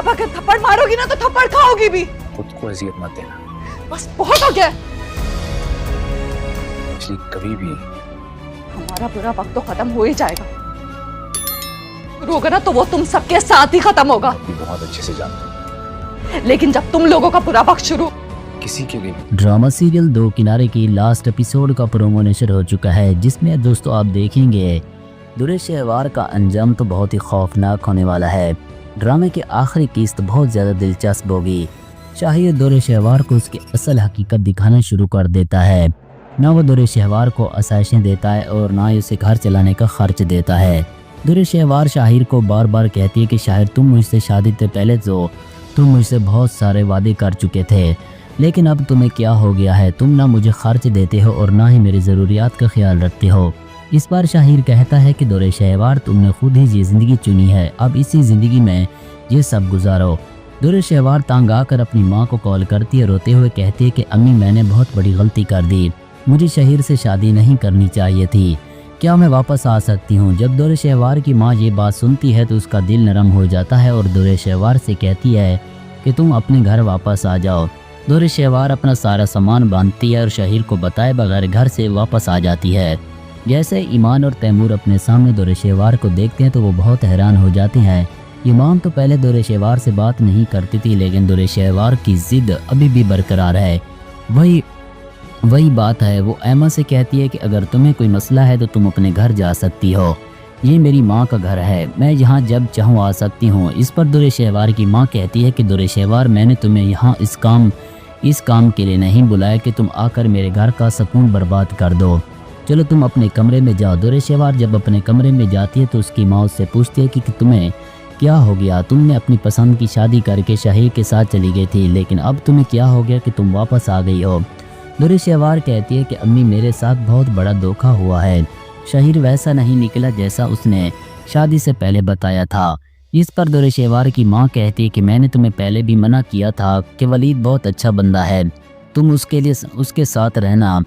अब अगर थप्पड़ मारोगी ना तो थप्पड़ खाओगी भी। खुद को अजियत मत देना, बस बहुत हो गया। इसलिए कभी भी हमारा बुरा वक्त तो खत्म हो ही जाएगा, शुरू होगा ना तो वो तुम सबके साथ ही खत्म होगा। ये बहुत अच्छे से जानता हूँ, लेकिन जब तुम लोगों का बुरा वक्त शुरू, किसी के लिए भी। ड्रामा सीरियल दो किनारे की लास्ट एपिसोड का प्रोमो नशर हो चुका है, जिसमें दोस्तों आप देखेंगे दुर्रे शहवार का अंजाम तो बहुत ही खौफनाक होने वाला है। ड्रामे की आखिरी किस्त बहुत ज़्यादा दिलचस्प होगी। शाहिर दुर्रे शहवार को उसकी असल हकीकत दिखाना शुरू कर देता है। ना वो दुर्रे शहवार को आसाइशें देता है और ना ही उसे घर चलाने का खर्च देता है। दुर्रे शहवार शाहिर को बार बार कहती है कि शाहिर तुम मुझसे शादी से पहले तो तुम मुझसे बहुत सारे वादे कर चुके थे, लेकिन अब तुम्हें क्या हो गया है? तुम ना मुझे खर्च देते हो और ना ही मेरी ज़रूरियात का ख्याल रखते हो। इस बार शाहिर कहता है कि दुर्रे शहवार तुमने खुद ही ये ज़िंदगी चुनी है, अब इसी ज़िंदगी में ये सब गुजारो। दुर्रे शहवार तंग आकर अपनी माँ को कॉल करती है, रोते हुए कहती है कि अम्मी मैंने बहुत बड़ी गलती कर दी, मुझे शाहिर से शादी नहीं करनी चाहिए थी, क्या मैं वापस आ सकती हूँ? जब दुर्रे शहवार की माँ ये बात सुनती है तो उसका दिल नरम हो जाता है और दुर्रे शहवार से कहती है कि तुम अपने घर वापस आ जाओ। दुर्रे शहवार अपना सारा सामान बांधती है और शाहिर को बताए बगैर घर से वापस आ जाती है। जैसे ईमान और तैमूर अपने सामने दुर्रे शहवार को देखते हैं तो वो बहुत हैरान हो जाते हैं। ईमान तो पहले दुर्रे शहवार से बात नहीं करती थी, लेकिन दुर्रे शहवार की जिद अभी भी बरकरार है। वही बात है, वो ऐमा से कहती है कि अगर तुम्हें कोई मसला है तो तुम अपने घर जा सकती हो, ये मेरी माँ का घर है, मैं यहाँ जब चाहूँ आ सकती हूँ। इस पर दुर्रे शहवार की माँ कहती है कि दुर्रे शहवार मैंने तुम्हें यहाँ इस काम के लिए नहीं बुलाया कि तुम आकर मेरे घर का सुकून बर्बाद कर दो, चलो तुम अपने कमरे में जाओ। दुर्रे शहवार जब अपने कमरे में जाती है तो उसकी माँ उससे पूछती है कि तुम्हें क्या हो गया? तुमने अपनी पसंद की शादी करके शाहिर के साथ चली गई थी, लेकिन अब तुम्हें क्या हो गया कि तुम वापस आ गई हो? दुर्रे शहवार कहती है कि अम्मी मेरे साथ बहुत बड़ा धोखा हुआ है, शाहिर वैसा नहीं निकला जैसा उसने शादी से पहले बताया था। इस पर दुर्रे शहवार की माँ कहती है कि मैंने तुम्हें पहले भी मना किया था कि वलीद बहुत अच्छा बंदा है, तुम उसके साथ रहना,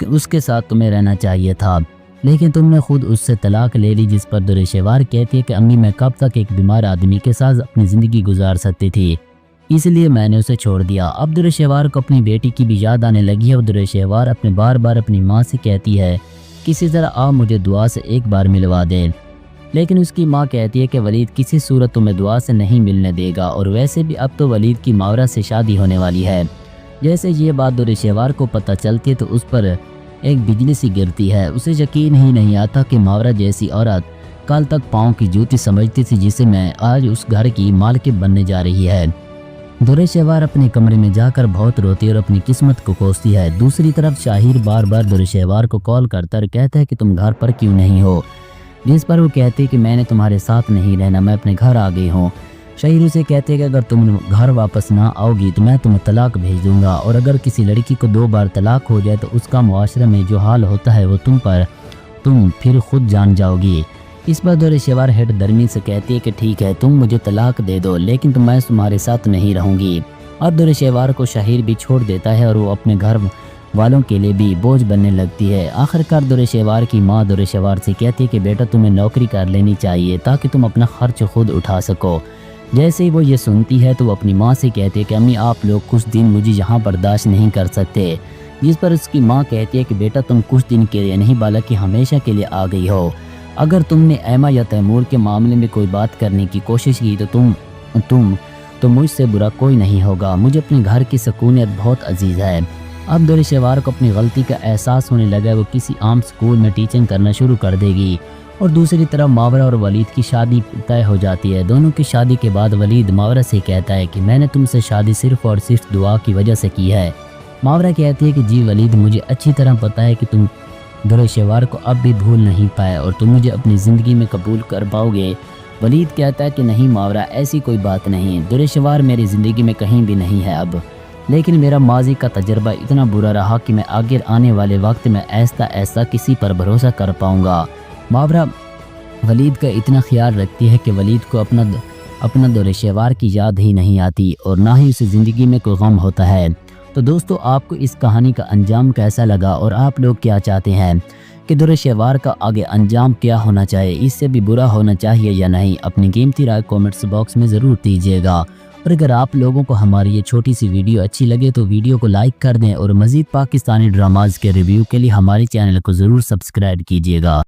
उसके साथ तुम्हें रहना चाहिए था, लेकिन तुमने खुद उससे तलाक ले ली। जिस पर दुर्रे शहवार कहती है कि अम्मी मैं कब तक एक बीमार आदमी के साथ अपनी ज़िंदगी गुजार सकती थी, इसलिए मैंने उसे छोड़ दिया। अब दुर्रे शहवार को अपनी बेटी की भी याद आने लगी है और दुर्रे शहवार अपने बार बार अपनी माँ से कहती है किसी तरह आप मुझे दुआ से एक बार मिलवा दें, लेकिन उसकी माँ कहती है कि वलीद किसी सूरत तुम्हें दुआ से नहीं मिलने देगा, और वैसे भी अब तो वलीद की मावरा से शादी होने वाली है। जैसे ये बात दुर्रे शहवार को पता चलती है तो उस पर एक बिजली सी गिरती है। उसे यकीन ही नहीं आता कि मावरा जैसी औरत कल तक पाँव की जूती समझती थी, जिसे मैं आज उस घर की मालकिन बनने जा रही है। दुर्रे शहवार अपने कमरे में जाकर बहुत रोती और अपनी किस्मत को कोसती है। दूसरी तरफ शाहिर बार बार दुर्रे शहवार को कॉल करता और कहता है कि तुम घर पर क्यों नहीं हो, जिस पर वो कहती है कि मैंने तुम्हारे साथ नहीं रहना, मैं अपने घर आ गई हूँ। शाहिर उसे कहते हैं कि अगर तुम घर वापस ना आओगी तो मैं तुम्हें तलाक भेज दूंगा, और अगर किसी लड़की को 2 बार तलाक हो जाए तो उसका मुआशरे में जो हाल होता है वो तुम फिर खुद जान जाओगी। इस पर दुर्रे शहवार हेड दरमी से कहती है कि ठीक है तुम मुझे तलाक दे दो, लेकिन तो मैं तुम्हारे साथ नहीं रहूँगी। और दुर्रे शहवार को शाहिर भी छोड़ देता है और वो अपने घर वालों के लिए भी बोझ बनने लगती है। आखिरकार दुर्रे शहवार की माँ दुर्रे शहवार से कहती है कि बेटा तुम्हें नौकरी कर लेनी चाहिए ताकि तुम अपना खर्च खुद उठा सको। जैसे ही वो ये सुनती है तो वो अपनी माँ से कहती है कि अम्मी आप लोग कुछ दिन मुझे यहाँ बर्दाश्त नहीं कर सकते। जिस पर उसकी माँ कहती है कि बेटा तुम कुछ दिन के लिए नहीं बल्कि हमेशा के लिए आ गई हो, अगर तुमने ऐमा या तैमूर के मामले में कोई बात करने की कोशिश की तो मुझसे बुरा कोई नहीं होगा, मुझे अपने घर की सुकूनियत बहुत अजीज़ है। अब दुर्रे शहवार को अपनी गलती का एहसास होने लगा, वो किसी आम स्कूल में टीचिंग करना शुरू कर देगी। और दूसरी तरफ मावरा और वलीद की शादी तय हो जाती है। दोनों की शादी के बाद वलीद मावरा से कहता है कि मैंने तुमसे शादी सिर्फ़ और सिर्फ दुआ की वजह से की है। मावरा कहती है कि जी वलीद मुझे अच्छी तरह पता है कि तुम दुर्रे शहवार को अब भी भूल नहीं पाए और तुम मुझे अपनी ज़िंदगी में कबूल कर पाओगे। वलीद कहता है कि नहीं मावरा ऐसी कोई बात नहीं, दुर्रे शहवार मेरी ज़िंदगी में कहीं भी नहीं है अब, लेकिन मेरा माजी का तजर्बा इतना बुरा रहा कि मैं आगे आने वाले वक्त में ऐसा किसी पर भरोसा कर पाऊँगा। मावरा वलीद का इतना ख्याल रखती है कि वलीद को अपना दुर्रे शहवार की याद ही नहीं आती और ना ही उसे ज़िंदगी में कोई गम होता है। تو دوستو آپ کو اس کہانی کا انجام کیسا لگا اور آپ لوگ کیا چاہتے ہیں کہ در شہوار کا آگے انجام کیا ہونا چاہیے، اس سے بھی برا ہونا چاہیے یا نہیں؟ اپنی قیمتی رائے کومنٹس باکس میں ضرور دیجیے گا۔ اور اگر آپ لوگوں کو ہماری یہ چھوٹی سی ویڈیو اچھی لگے تو ویڈیو کو لائک کر دیں اور مزید پاکستانی ڈراماز کے ریویو کے لیے ہمارے چینل کو ضرور سبسکرائب کیجیے گا۔